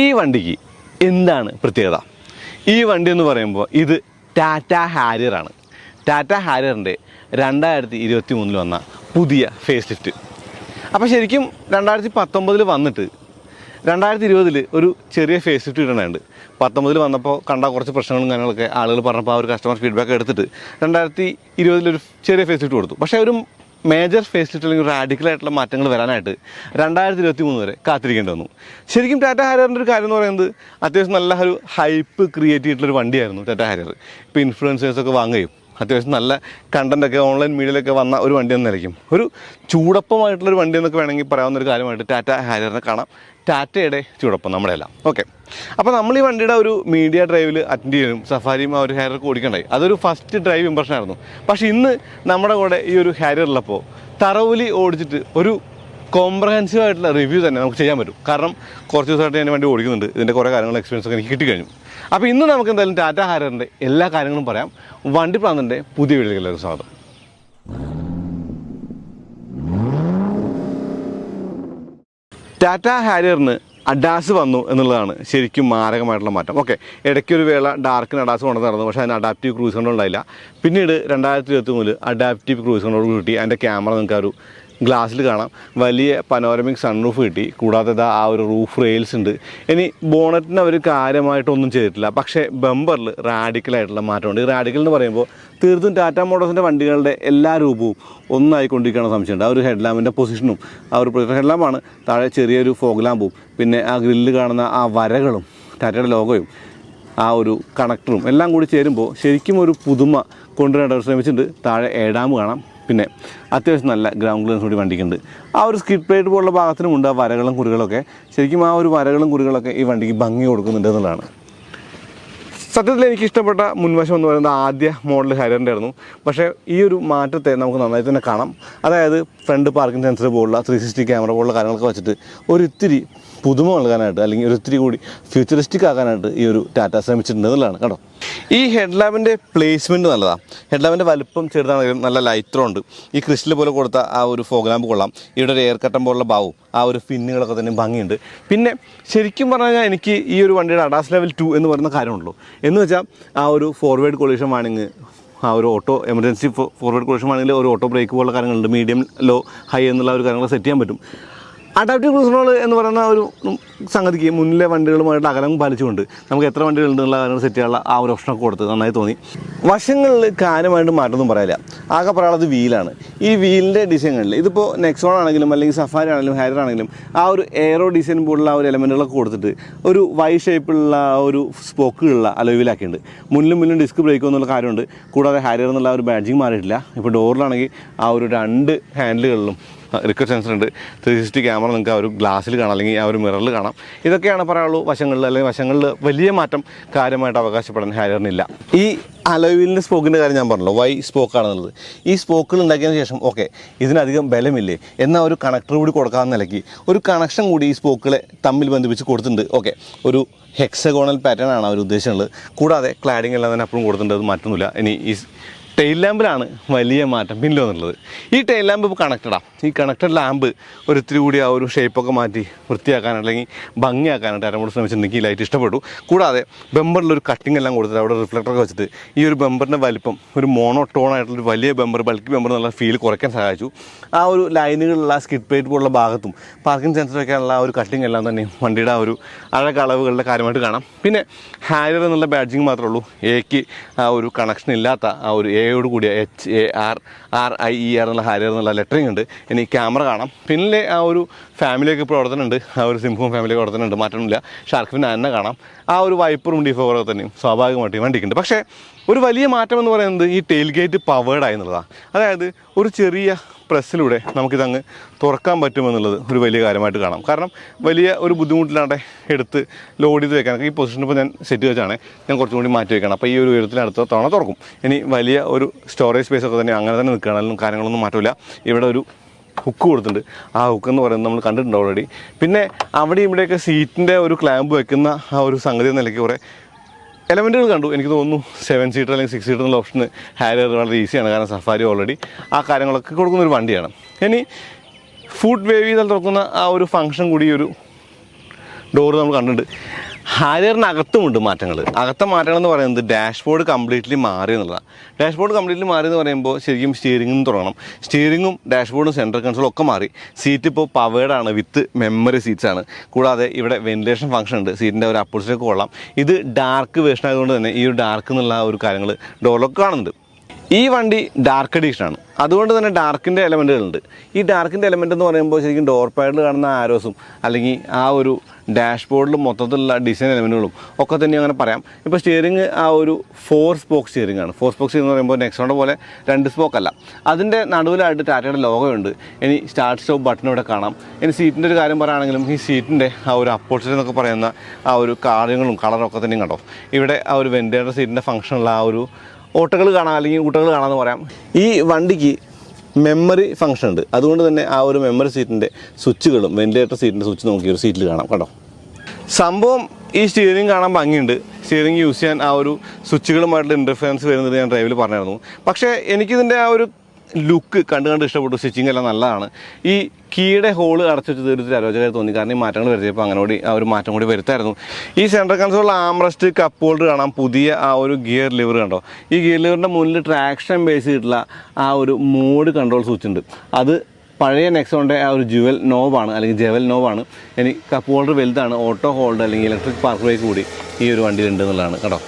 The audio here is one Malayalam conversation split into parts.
ഈ വണ്ടിക്ക് എന്താണ് പ്രത്യേകത? ഈ വണ്ടി എന്ന് പറയുമ്പോൾ ഇത് ടാറ്റ ഹാരിയറാണ്. ടാറ്റ ഹാരിയറിൻ്റെ 2023 വന്ന പുതിയ ഫേസ് ലിഫ്റ്റ്. അപ്പോൾ ശരിക്കും 2019 വന്നിട്ട് 2020 ഒരു ചെറിയ ഫേസ് ലിഫ്റ്റ് ഇടണുണ്ട്. 19 വന്നപ്പോൾ കണ്ട കുറച്ച് പ്രശ്നങ്ങളും കാര്യങ്ങളൊക്കെ ആളുകൾ പറഞ്ഞപ്പോൾ ആ ഒരു കസ്റ്റമർ ഫീഡ്ബാക്ക് എടുത്തിട്ട് 2020 ഒരു ചെറിയ ഫേസ് ലിഫ്റ്റ് കൊടുത്തു. പക്ഷേ ഒരു മേജർ ഫേസ് ലിഫ്റ്റ് അല്ലെങ്കിൽ റാഡിക്കലായിട്ടുള്ള മാറ്റങ്ങൾ വരാനായിട്ട് 2023 വരെ കാത്തിരിക്കേണ്ടി വന്നു. ശരിക്കും ടാറ്റ ഹാരിയറിൻ്റെ ഒരു കാര്യം എന്ന് പറയുന്നത് അത്യാവശ്യം നല്ല ഒരു ഹൈപ്പ് ക്രിയേറ്റ് ചെയ്തിട്ടുള്ളൊരു വണ്ടിയായിരുന്നു ടാറ്റ ഹാരിയർ. ഇപ്പോൾ ഇൻഫ്ലുവൻസേഴ്സൊക്കെ വാങ്ങുകയും അത്യാവശ്യം നല്ല കണ്ടൻറ്റൊക്കെ ഓൺലൈൻ മീഡിയയിലൊക്കെ വന്ന ഒരു വണ്ടി എന്നായിരിക്കും. ഒരു ചൂടപ്പമായിട്ടുള്ളൊരു വണ്ടി എന്നൊക്കെ വേണമെങ്കിൽ പറയാവുന്നൊരു കാര്യമായിട്ട് ടാറ്റ ഹാരിയറിനെ കാണാം. ടാറ്റയുടെ ചൂടപ്പം നമ്മുടെ എല്ലാം. ഓക്കെ, അപ്പോൾ നമ്മൾ ഈ വണ്ടിയുടെ ഒരു മീഡിയ ഡ്രൈവിൽ അറ്റൻഡ് ചെയ്യാനും സഫാരിയും ആ ഒരു ഹാരിയർക്ക് ഓടിക്കണ്ടായി. അതൊരു ഫസ്റ്റ് ഡ്രൈവ് ഇംപ്രഷൻ ആയിരുന്നു. പക്ഷേ ഇന്ന് നമ്മുടെ കൂടെ ഈ ഒരു ഹാരിയറുള്ളപ്പോൾ തറവുലി ഓടിച്ചിട്ട് ഒരു കോംപ്രഹെൻസീവ് ആയിട്ടുള്ള റിവ്യൂ തന്നെ നമുക്ക് ചെയ്യാൻ പറ്റും. കാരണം കുറച്ച് ദിവസമായിട്ട് ഞാൻ വണ്ടി ഓടിക്കുന്നുണ്ട്. ഇതിൻ്റെ കുറേ കാര്യങ്ങൾ എക്സ്പീരിയൻസ് ഒക്കെ എനിക്ക് കിട്ടിക്കഴിഞ്ഞു. അപ്പോൾ ഇന്ന് നമുക്ക് എന്തായാലും ടാറ്റ ഹാരിയറിൻ്റെ എല്ലാ കാര്യങ്ങളും പറയാം. വണ്ടി പ്രാന്തൻ്റെ പുതിയ വീഡിയോയിലേക്ക് സ്വാഗതം. ടാറ്റ ഹാരിയറിന് അഡാസ് വന്നു എന്നുള്ളതാണ് ശരിക്കും മാരകമായിട്ടുള്ള മാറ്റം. ഓക്കെ, ഇടയ്ക്കൊരു വേള ഡാർക്കിന് അഡാസ് കൊണ്ടു നടന്നു. പക്ഷേ അതിന് അഡാപ്റ്റീവ് ക്രൂസ് കൺട്രോൾ ഉണ്ടായില്ല. പിന്നീട് 2023 അഡാപ്റ്റീവ് ക്രൂസ് കൺട്രോൾ കിട്ടി. അതിൻ്റെ ക്യാമറ നിങ്ങൾക്ക് ആ ഒരു ഗ്ലാസ്സിൽ കാണാം. വലിയ പനോരമിക് സൺറൂഫ് കിട്ടി. കൂടാതെ ആ ഒരു റൂഫ് റെയിൽസ് ഉണ്ട്. ഇനി ബോണറ്റിന് അവർ കാര്യമായിട്ടൊന്നും ചെയ്തിട്ടില്ല. പക്ഷേ ബമ്പറിൽ റാഡിക്കലായിട്ടുള്ള മാറ്റമുണ്ട്. ഈ റാഡിക്കൽ എന്ന് പറയുമ്പോൾ തീർത്തും ടാറ്റ മോട്ടോഴ്സിൻ്റെ വണ്ടികളുടെ എല്ലാ രൂപവും ഒന്നായിക്കൊണ്ടിരിക്കുകയാണ് സംശയമുണ്ട്. ആ ഒരു ഹെഡ് ലാമ്പിൻ്റെ പൊസിഷനും ആ ഒരു പ്രൊജക്ടർ ഹെഡ് ലാമ്പാണ്. താഴെ ചെറിയൊരു ഫോഗ് ലാമ്പും പിന്നെ ആ ഗ്രില്ല് കാണുന്ന ആ വരകളും ടാറ്റയുടെ ലോഗോയും ആ ഒരു കണക്ടറും എല്ലാം കൂടി ചേരുമ്പോൾ ശരിക്കും ഒരു പുതുമ കൊണ്ടുവരാൻ അവർ ശ്രമിച്ചിട്ടുണ്ട്. താഴെ ഏഡാം കാണാം. പിന്നെ അത്യാവശ്യം നല്ല ഗ്രൗണ്ട് ക്ലിയറൻസ് കൂടി വണ്ടിക്കുണ്ട്. ആ ഒരു സ്കിഡ് പ്ലേറ്റ് പോലുള്ള ഭാഗത്തിനുമുണ്ട് ആ വരകളും കുറികളൊക്കെ. ശരിക്കും ആ ഒരു വരകളും കുറികളൊക്കെ ഈ വണ്ടിക്ക് ഭംഗി കൊടുക്കുന്നുണ്ട് എന്നുള്ളതാണ്. സത്യത്തിൽ എനിക്ക് ഇഷ്ടപ്പെട്ട മുൻവശം എന്ന് പറയുന്നത് ആദ്യ മോഡൽ ഹാരിയറിൻ്റെ ആയിരുന്നു. പക്ഷേ ഈ ഒരു മാറ്റത്തെ നമുക്ക് നന്നായി തന്നെ കാണാം. അതായത് ഫ്രണ്ട് പാർക്കിംഗ് സെൻസർ പോലുള്ള 360 ക്യാമറ പോലുള്ള കാര്യങ്ങളൊക്കെ വെച്ചിട്ട് ഒരിത്തിരി പുതുമ നൽകാനായിട്ട് അല്ലെങ്കിൽ ഒരിത്തിരി കൂടി ഫ്യൂച്ചറിസ്റ്റിക് ആക്കാനായിട്ട് ഈ ഒരു ടാറ്റ ശ്രമിച്ചിട്ടുണ്ട് എന്നുള്ളതാണ് കേട്ടോ. ഈ ഹെഡ് ലാമ്പിൻ്റെ പ്ലേസ്മെൻറ്റ് നല്ലതാണ്. ഹെഡ് ലാമ്പിൻ്റെ വലുപ്പം ചെറുതാണെങ്കിലും നല്ല ലൈറ്ററും ഉണ്ട്. ഈ ക്രിസ്റ്റൽ പോലെ കൊടുത്ത ആ ഒരു ഫോഗ് ലാമ്പ് കൊള്ളാം. ഇവിടെ ഒരു എയർ കട്ടൻ പോലുള്ള ഭാവവും ആ ഒരു പിന്നുകളൊക്കെ തന്നെ ഭംഗിയുണ്ട്. പിന്നെ ശരിക്കും പറഞ്ഞു കഴിഞ്ഞാൽ എനിക്ക് ഈ ഒരു വണ്ടിയുടെ അഡാസ് ലെവൽ 2 എന്ന് പറയുന്ന കാര്യമുള്ളൂ. എന്ന് വെച്ചാൽ ആ ഒരു ഫോർവേഡ് കൊളീഷൻ വാണിങ്, ആ ഒരു ഓട്ടോ എമർജൻസി ഫോർവേഡ് കൊളീഷൻ വാണെങ്കിൽ ഒരു ഓട്ടോ ബ്രേക്ക് പോലുള്ള കാര്യങ്ങളുണ്ട്. മീഡിയം ലോ ഹൈ എന്നുള്ള ഒരു കാര്യങ്ങൾ സെറ്റ് ചെയ്യാൻ പറ്റും. അഡാപ്റ്റീവ് ക്രൂസ് കൺട്രോൾ എന്ന് പറയുന്ന ഒരു സംഗതിക്ക് മുന്നിലെ വണ്ടികളുമായിട്ട് അകലം പാലിച്ചുകൊണ്ട് നമുക്ക് എത്ര വണ്ടികളുണ്ടെന്നുള്ള കാര്യങ്ങൾ സെറ്റ് ചെയ്യാനുള്ള ആ ഒരു ഓപ്ഷനൊക്കെ കൊടുത്ത് നന്നായി തോന്നി. വശങ്ങളിൽ കാര്യമായിട്ട് മാറ്റമൊന്നും പറയാനില്ല. ആകെ പറയാനുള്ളത് വീലാണ്. ഈ വീലിൻ്റെ ഡിസൈനുകളിൽ ഇതിപ്പോൾ നെക്സോൺ ആണെങ്കിലും അല്ലെങ്കിൽ സഫാരി ആണെങ്കിലും ഹാരിയർ ആണെങ്കിലും ആ ഒരു എയറോ ഡിസൈൻ പോലുള്ള ആ ഒരു എലമെൻറ്റുകളൊക്കെ കൊടുത്തിട്ട് ഒരു വൈ ഷേപ്പിലുള്ള ഒരു സ്പോക്കുകളുള്ള അലോയിലാക്കിയിട്ടുണ്ട്. മുന്നിലും ഡിസ്ക് ബ്രേക്കോ എന്നുള്ള കാര്യമുണ്ട്. കൂടാതെ ഹാരിയർ എന്നുള്ള ആ ഒരു ബാഡ്ജിങ് മാറിയിട്ടില്ല. ഇപ്പോൾ ഡോറിലാണെങ്കിൽ ആ ഒരു 2 ഹാൻഡിലുകളിലും റിക്കർ സെൻസർ ഉണ്ട്. 360 ക്യാമറ നിങ്ങൾക്ക് ആ ഒരു ഗ്ലാസ്സിൽ കാണാം അല്ലെങ്കിൽ ആ ഒരു മിററിൽ കാണാം. ഇതൊക്കെയാണ് പറയാനുള്ളൂ വശങ്ങളിൽ. അല്ലെങ്കിൽ വശങ്ങളിൽ വലിയ മാറ്റം കാര്യമായിട്ട് അവകാശപ്പെടാൻ ഹാരിയറിനില്ല. ഈ അലോയിലിൻ്റെ സ്പോക്കിൻ്റെ കാര്യം ഞാൻ പറഞ്ഞല്ലോ, വൈ സ്പോക്കാണെന്നുള്ളത്. ഈ സ്പോക്കുകൾ ഉണ്ടാക്കിയതിന് ശേഷം ഓക്കെ ഇതിനധികം ബലമില്ലേ എന്നാൽ ഒരു കണക്ടർ കൂടി കൊടുക്കാവുന്ന നിലയ്ക്ക് ഒരു കണക്ഷൻ കൂടി ഈ സ്പോക്കുകളെ തമ്മിൽ ബന്ധിപ്പിച്ച് കൊടുത്തിട്ടുണ്ട്. ഓക്കെ, ഒരു ഹെക്സഗോണൽ പാറ്റേൺ ആണ് അവർ ഉദ്ദേശിച്ചുള്ളത്. കൂടാതെ ക്ലാഡിങ് എല്ലാം തന്നെ അപ്പുറം കൊടുത്തിട്ടുണ്ട്. അത് മാറ്റുന്നില്ല. ഇനി ഈ ടെയിൽ ലാമ്പിലാണ് വലിയ മാറ്റം പിന്നിലോ എന്നുള്ളത്. ഈ ടെയിൽ ലാമ്പ് ഇപ്പോൾ കണക്റ്റഡാണ്. ഈ കണക്റ്റഡ് ലാമ്പ് ഒരിത്തിരി കൂടി ആ ഒരു ഷേപ്പൊക്കെ മാറ്റി വൃത്തിയാക്കാൻ അല്ലെങ്കിൽ ഭംഗിയാക്കാനായിട്ട് ആരോട് ശ്രമിച്ചിട്ടുണ്ടെങ്കിൽ ഈ ലൈറ്റ് ഇഷ്ടപ്പെട്ടു. കൂടാതെ ബമ്പറിലൊരു കട്ടിങ് എല്ലാം കൊടുത്തിട്ട് അവിടെ റിഫ്ലക്ടറൊക്കെ വെച്ചിട്ട് ഈ ഒരു ബമ്പറിൻ്റെ വലിപ്പം ഒരു മോണോട്ടോൺ ആയിട്ടുള്ളൊരു വലിയ ബമ്പർ, ബൾക്കി ബമ്പർ എന്നുള്ള ഫീൽ കുറയ്ക്കാൻ സഹായിച്ചു. ആ ഒരു ലൈനുകളുള്ള സ്കിഡ് പ്ലേറ്റ് പോലുള്ള ഭാഗത്തും പാർക്കിംഗ് സെൻസറൊക്കെയുള്ള ആ ഒരു കട്ടിങ് എല്ലാം തന്നെ വണ്ടിയുടെ ആ ഒരു അളവുകളുടെ കാര്യമായിട്ട് കാണാം. പിന്നെ ഹാരിയർ എന്നുള്ള ബാഡ്ജിങ് മാത്രമേ ഉള്ളൂ. എക്ക് ആ ഒരു കണക്ഷൻ ഇല്ലാത്ത ആ ഒരു എയോട് കൂടിയ HARRIER എന്നുള്ള ഹാരിയർ എന്നുള്ള ലെറ്ററിങ് ഉണ്ട്. ഇനി ക്യാമറ കാണാം. പിന്നെ ആ ഒരു ഫാമിലിയൊക്കെ പ്രവർത്തനമുണ്ട്. ആ ഒരു സിംഹവും ഫാമിലി പ്രവർത്തനമുണ്ട്, മാറ്റമില്ല. ഷാർക്ക് ഫിൻ തന്നെ കാണാം. ആ ഒരു വൈപ്പറും ഡിഫോറൊക്കെ തന്നെയും സ്വാഭാവികമായിട്ട് വണ്ടിക്കുണ്ട്. പക്ഷേ ഒരു വലിയ മാറ്റം എന്ന് പറയുന്നത് ഈ ടെയിൽ ഗേറ്റ് പവേർഡായി എന്നുള്ളതാണ്. അതായത് ഒരു ചെറിയ പ്രസ്സിലൂടെ നമുക്കിതങ്ങ് തുറക്കാൻ പറ്റുമെന്നുള്ളത് ഒരു വലിയ കാര്യമായിട്ട് കാണാം. കാരണം വലിയ ഒരു ബുദ്ധിമുട്ടില്ലാണ്ട് എടുത്ത് ലോഡ് ചെയ്ത് വെക്കാനൊക്കെ ഈ പൊസിഷൻ ഇപ്പോൾ ഞാൻ സെറ്റ് വെച്ചാണ്. ഞാൻ കുറച്ചും കൂടി മാറ്റി വെക്കണം. അപ്പോൾ ഈ ഒരു ഉയരത്തിൽ അടുത്ത തവണ തുറക്കും. ഇനി വലിയ ഒരു സ്റ്റോറേജ് സ്പേസ് ഒക്കെ തന്നെ അങ്ങനെ തന്നെ നിൽക്കുകയാണെങ്കിലും കാര്യങ്ങളൊന്നും മാറ്റില്ല. ഇവിടെ ഒരു ഹുക്ക് കൊടുത്തിട്ടുണ്ട്. ആ ഹുക്ക് എന്ന് പറയുന്നത് നമ്മൾ കണ്ടിട്ടുണ്ട് ഓൾറെഡി. പിന്നെ അവിടെ ഇവിടെയൊക്കെ സീറ്റിൻ്റെ ഒരു ക്ലാമ്പ് വെക്കുന്ന ആ ഒരു സംഗതി നിലയ്ക്ക് കുറേ എലമെൻറ്റുകൾ കണ്ടു. എനിക്ക് തോന്നുന്നു 7 സീറ്റർ അല്ലെങ്കിൽ 6 സീറ്റർ എന്നുള്ള ഓപ്ഷന് ഹാരിയർ വളരെ ഈസിയാണ്. കാരണം സഫാരി ഓൾറെഡി ആ കാര്യങ്ങളൊക്കെ കൊടുക്കുന്നൊരു വണ്ടിയാണ്. ഇനി ഫുഡ് വേവ് ചെയ്താൽ തുറക്കുന്ന ആ ഒരു ഫംഗ്ഷൻ കൂടി ഒരു ഡോറ് നമ്മൾ കണ്ടിട്ടുണ്ട്. ഹാരിയറിനകത്തുമുണ്ട് മാറ്റങ്ങൾ. അകത്തെ മാറ്റങ്ങൾ എന്ന് പറയുന്നത് ഡാഷ്ബോർഡ് കംപ്ലീറ്റ്ലി മാറി എന്നുള്ളതാണ്. ഡാഷ്ബോർഡ് കംപ്ലീറ്റ്ലി മാറി എന്ന് പറയുമ്പോൾ ശരിക്കും സ്റ്റിയറിംഗിൽ നിന്ന് തുടങ്ങണം. സ്റ്റിയറിംഗും ഡാഷ്ബോർഡും സെൻട്രൽ കൺസോളും ഒക്കെ മാറി. സീറ്റ് ഇപ്പോൾ പവേർഡാണ്, വിത്ത് മെമ്മറി സീറ്റ്സ് ആണ്. കൂടാതെ ഇവിടെ വെന്റിലേഷൻ ഫംഗ്ഷൻ ഉണ്ട്, സീറ്റിൻ്റെ ഒരു അപ്പോസിറ്റൊക്കെ കൊള്ളാം. ഇത് ഡാർക്ക് വേർഷൻ ആയതുകൊണ്ട് തന്നെ ഈ ഒരു ഡാർക്ക് എന്നുള്ള ഒരു കാര്യങ്ങൾ ഡോറിലൊക്കെ കാണുന്നുണ്ട്. ഈ വണ്ടി ഡാർക്ക് എഡീഷനാണ്, അതുകൊണ്ട് തന്നെ ഡാർക്കിൻ്റെ എലമെൻറ്റുകളുണ്ട്. ഈ ഡാർക്കിൻ്റെ എലമെൻ്റ് എന്ന് പറയുമ്പോൾ ശരിക്കും ഡോർ പാഡിൽ കാണുന്ന ആരോസും അല്ലെങ്കിൽ ആ ഒരു ഡാഷ്ബോർഡിൽ മൊത്തത്തിലുള്ള ഡിസൈൻ എലമെൻറ്റുകളും ഒക്കെ തന്നെ അങ്ങനെ പറയാം. ഇപ്പോൾ സ്റ്റിയറിംഗ് ആ ഒരു 4 സ്പോക്ക് സ്റ്റിയറിംഗ് ആണ്. 4 സ്പോക്ക് സ്റ്റിയറിംഗ് എന്ന് പറയുമ്പോൾ നെക്സോണിൻ്റെ പോലെ 2 സ്പോക്ക് അല്ല. അതിൻ്റെ നടുവിലായിട്ട് ടാറ്റയുടെ ലോഗോയുണ്ട്. ഇനി സ്റ്റാർട്ട് സ്റ്റോപ്പ് ബട്ടൺ ഇവിടെ കാണാം. ഇനി സീറ്റിൻ്റെ ഒരു കാര്യം പറയുകയാണെങ്കിലും ഈ സീറ്റിൻ്റെ ആ ഒരു അപ്പോൾസ്റ്ററി എന്നൊക്കെ പറയുന്ന ആ ഒരു കാര്യങ്ങളും കളറും ഒക്കെ തന്നെയും കണ്ടോ. ഇവിടെ ആ ഒരു വെന്റിലേറ്റർ സീറ്റിൻ്റെ ഫംഗ്ഷനുള്ള ആ ഒരു ഓട്ടകൾ കാണാം, അല്ലെങ്കിൽ ഊട്ടകൾ കാണാമെന്ന് പറയാം. ഈ വണ്ടിക്ക് മെമ്മറി ഫംഗ്ഷൻ ഉണ്ട്, അതുകൊണ്ട് തന്നെ ആ ഒരു മെമ്മറി സീറ്റിൻ്റെ സ്വിച്ചുകളും വെന്റിലേറ്റർ സീറ്റിൻ്റെ സ്വിച്ച് നോക്കി ഒരു സീറ്റിൽ കാണാം കേട്ടോ. സംഭവം ഈ സ്റ്റിയറിംഗ് കാണാൻ ഭംഗിയുണ്ട്. സ്റ്റിയറിംഗ് യൂസ് ചെയ്യാൻ ആ ഒരു സ്വിച്ചുകളുമായിട്ടുള്ള ഇൻ്റർഫറൻസ് വരുന്നത് ഞാൻ ഡ്രൈവിൽ പറഞ്ഞായിരുന്നു. പക്ഷേ എനിക്കിതിൻ്റെ ആ ഒരു ലുക്ക് കണ്ട് ഇഷ്ടപ്പെട്ടു. സ്റ്റിച്ചിങ് എല്ലാം നല്ലതാണ്. ഈ കീയുടെ ഹോള് അടച്ചിട്ട് ഒരു അരോചകമായി തോന്നി, കാരണം ഈ മാറ്റങ്ങൾ വരുത്തിയപ്പോൾ അങ്ങനെ ആ ഒരു മാറ്റം കൂടി വരുത്തായിരുന്നു. ഈ സെൻട്രൽ കൺസോളിൽ ആംറസ്റ്റ്, കപ്പ് ഹോൾഡർ കാണാം. പുതിയ ആ ഒരു ഗിയർ ലിവർ കണ്ടോ. ഈ ഗിയർ ലിവറിൻ്റെ മുന്നിൽ ട്രാക്ഷൻ ബേസ് ചെയ്തിട്ടുള്ള ആ ഒരു മോഡ് കൺട്രോൾ സ്വിച്ച് ഉണ്ട്. അത് പഴയ നെക്സോണിൻ്റെ ആ ഒരു ജുവൽ നോബാണ്, അല്ലെങ്കിൽ ജെവൽ നോബാണ്. ഇനി കപ്പ് ഹോൾഡർ വലുതാണ്. ഓട്ടോ ഹോൾഡർ അല്ലെങ്കിൽ ഇലക്ട്രിക് പാർക്ക് ബ്രേക്ക് കൂടി ഈ ഒരു വണ്ടിയിലുണ്ട് എന്നുള്ളതാണ് കേട്ടോ.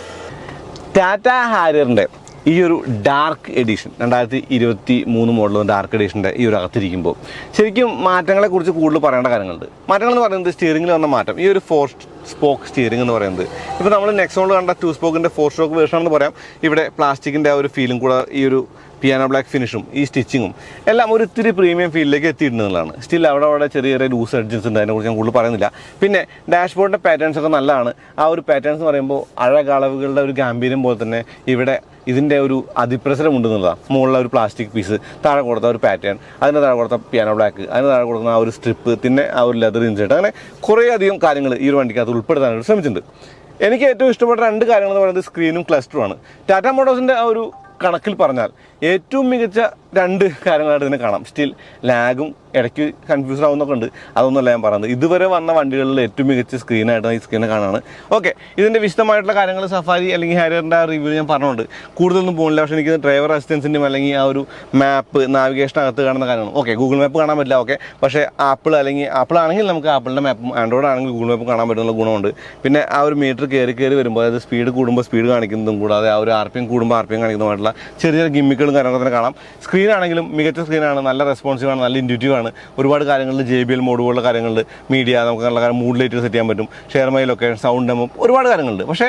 ടാറ്റ ഹാരിയറിൻ്റെ ഈ ഒരു ഡാർക്ക് എഡിഷൻ 2023 മോഡൽ ഡാർക്ക് എഡിഷൻ്റെ ഈ ഒരു അകത്തിരിക്കുമ്പോൾ ശരിക്കും മാറ്റങ്ങളെക്കുറിച്ച് കൂടുതൽ പറയേണ്ട കാര്യങ്ങളുണ്ട്. മാറ്റങ്ങൾ എന്ന് പറയുന്നത് സ്റ്റിയറിംഗിൽ വന്ന മാറ്റം, ഈ ഒരു 4 സ്പോക്ക് സ്റ്റിയറിംഗ് എന്ന് പറയുന്നത്. ഇപ്പോൾ നമ്മൾ നെക്സോണിൽ കണ്ട 2 സ്പോക്കിൻ്റെ 4 സ്ട്രോക്ക് വേർഷൻ എന്ന് പറയാം. ഇവിടെ പ്ലാസ്റ്റിക്കിൻ്റെ ആ ഒരു ഫീലും കൂടെ, ഈ ഒരു പിയാനോ ബ്ലാക്ക് ഫിനിഷും ഈ സ്റ്റിച്ചിങ്ങും എല്ലാം ഒരു ഇത്തിരി പ്രീമിയം ഫീലിലേക്ക് എത്തിയിട്ടുള്ളതാണ്. സ്റ്റിൽ അവിടെ ചെറിയ ലൂസ് എഡ്ജസ് ഉണ്ട്, അതിനെക്കുറിച്ച് ഞാൻ കൂടുതൽ പറയുന്നില്ല. പിന്നെ ഡാഷ്ബോർഡിൻ്റെ പാറ്റേൺസ് ഒക്കെ നല്ലതാണ്. ആ ഒരു പാറ്റേൺസ് എന്ന് പറയുമ്പോൾ അഴകളവുകളുടെ ഒരു ഗാംഭീര്യം പോലെ തന്നെ ഇവിടെ ഇതിൻ്റെ ഒരു അതിപ്രസരം ഉണ്ടെന്നുള്ളതാണ്. മുകളിലെ ഒരു പ്ലാസ്റ്റിക് പീസ്, താഴെ കൊടുത്ത ഒരു പാറ്റേൺ, അതിന് താഴെ കൊടുത്ത പിയാനോ ബ്ലാക്ക്, അതിന് താഴെ കൊടുക്കുന്ന ആ ഒരു സ്ട്രിപ്പ്, പിന്നെ ആ ഒരു ലെതർ ഇൻസേർട്ട്, അങ്ങനെ കുറേയധികം കാര്യങ്ങൾ ഈ ഒരു വണ്ടിക്കകത്ത് ഉൾപ്പെടുത്താനായിട്ട് ശ്രമിച്ചിട്ടുണ്ട്. എനിക്ക് ഏറ്റവും ഇഷ്ടപ്പെട്ട 2 കാര്യങ്ങൾ എന്ന് പറയുന്നത് സ്ക്രീനും ക്ലസ്റ്ററുമാണ്. ടാറ്റ മോട്ടോഴ്സിൻ്റെ ആ ഒരു കണക്കിൽ പറഞ്ഞാൽ ഏറ്റവും മികച്ച 2 കാര്യങ്ങളായിട്ട് ഇതിനെ കാണാം. സ്റ്റിൽ ലാഗും ഇടയ്ക്ക് കൺഫ്യൂഷൻ ആവുന്നൊക്കെ ഉണ്ട്, അതൊന്നുമല്ല ഞാൻ പറയുന്നത്. ഇതുവരെ വന്ന വണ്ടികളിൽ ഏറ്റവും മികച്ച സ്ക്രീനായിട്ട് ഈ സ്ക്രീനെ കാണാനാണ്. ഓക്കെ, ഇതിൻ്റെ വിശദമായിട്ടുള്ള കാര്യങ്ങൾ സഫാരി അല്ലെങ്കിൽ ഹാരിയറിൻ്റെ ആ റിവ്യൂ ഞാൻ പറഞ്ഞുകൊണ്ട് കൂടുതലൊന്നും പോകുന്നില്ല. പക്ഷേ എനിക്ക് ഡ്രൈവർ അസിസ്റ്റൻസിൻ്റെയും അല്ലെങ്കിൽ ആ ഒരു മാപ്പ് നാവിഗേഷനകത്ത് കാണുന്ന കാര്യമാണ്. ഓക്കെ, ഗൂഗിൾ മാപ്പ് കാണാൻ പറ്റില്ല, ഓക്കെ, പക്ഷേ ആപ്പിൾ ആണെങ്കിൽ നമുക്ക് ആപ്പിളിൻ്റെ മാപ്പും ആൻഡ്രോയിഡ് ആണെങ്കിൽ ഗൂഗിൾ മാപ്പും കാണാൻ പറ്റുന്ന ഗുണമുണ്ട്. പിന്നെ ആ ഒരു മീറ്റർ കയറി വരുമ്പോൾ, അതായത് സ്പീഡ് കൂടുമ്പോൾ സ്പീഡ് കാണിക്കുന്നതും കൂടാതെ ആ ഒരു RPM കൂടുമ്പോൾ RPM കാണിക്കുന്നതുമായിട്ടുള്ള ചെറിയ ഗിമ്മിക്കുകളും കാര്യങ്ങളൊക്കെ തന്നെ കാണാം. സ്ക്രീനാണെങ്കിലും മികച്ച സ്ക്രീനാണ്, നല്ല റെസ്പോൺസീവാണ്, നല്ല ഇൻറ്റ്യൂറ്റീവാണ്. ഒരുപാട് കാര്യങ്ങളിൽ JBL മോഡ് പോലുള്ള കാര്യങ്ങളിൽ മീഡിയ നമുക്ക് നല്ല കാര്യം മൂഡ് ലൈറ്റ് സെറ്റ് ചെയ്യാൻ പറ്റും, share my location, sound demo, ഒരുപാട് കാര്യങ്ങളുണ്ട്. പക്ഷേ